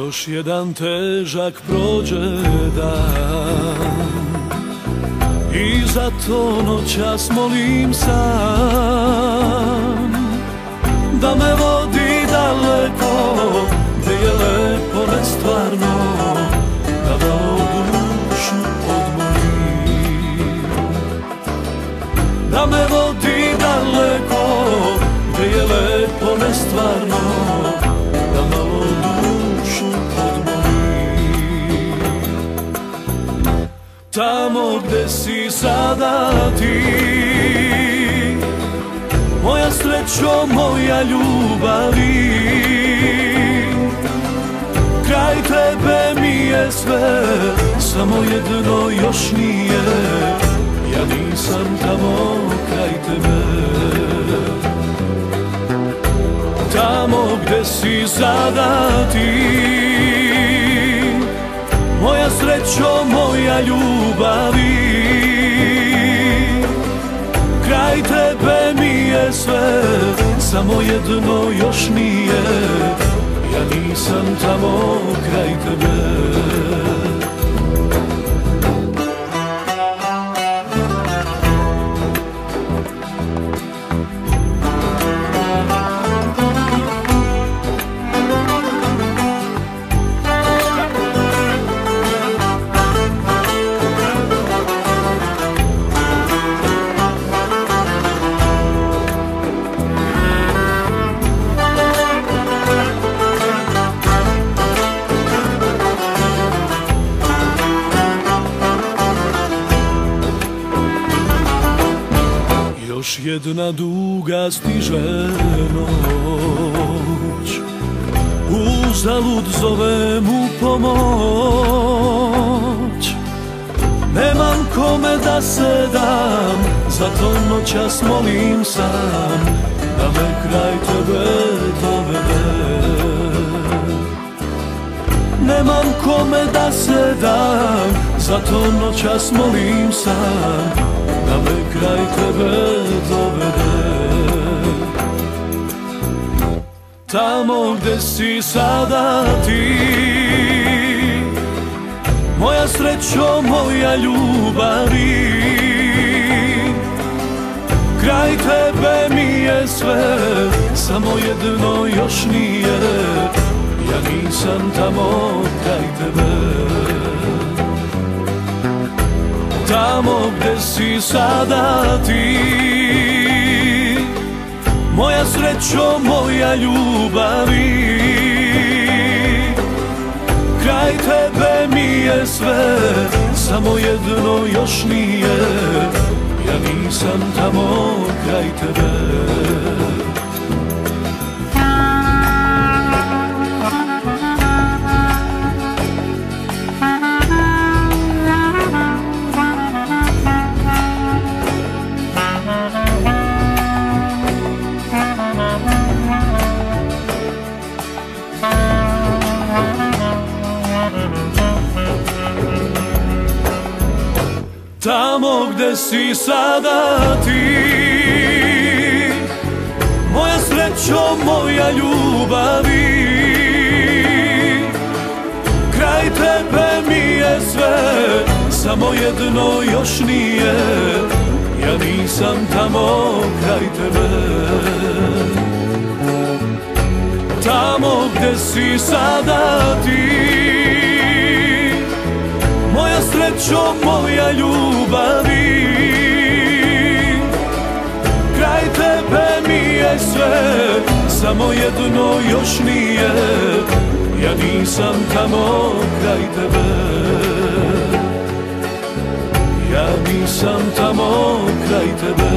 Još jedan težak prođe dan i zato noćas molim sam da me vodi daleko, gdje je lepo nestvarno, da malo dušu odmorim. Da me vodi daleko, gdje je lepo nestvarno, da malo dušu odmorim. Tamo gde si sada ti, moja srećo, moja ljubavi, kraj tebe mi je sve, samo jedno još nije, ja nisam tamo kraj tebe. Tamo gde si sada ti, moja srećo, moja ljubavi, kraj tebe mi je sve, samo jedno još nije, ja nisam tamo kraj tebe. Još jedna duga stiže noć, uzalud zovem u pomoć. Nemam kome da se dam, zato noćas molim sam, da me kraj tebe dovede. Nemam kome da se dam, zato noćas molim sam, da me kraj tebe dovede. Tamo gde si sada ti, moja srećo, moja ljubavi, kraj tebe mi je sve, samo jedno još nije, ja nisam tamo kraj tebe. Tamo gde si sada ti, moja srećo, moja ljubavi, kraj tebe mi je sve, samo jedno još nije, ja nisam tamo kraj tebe. Tamo gde si sada ti, moja srećo, moja ljubavi, kraj tebe mi je sve, samo jedno još nije, ja nisam tamo kraj tebe. Tamo gde si sada ti, moja srećo, moja ljubavi, kraj tebe mi je sve, samo jedno još nije, ja nisam tamo kraj tebe. Ja nisam tamo kraj tebe.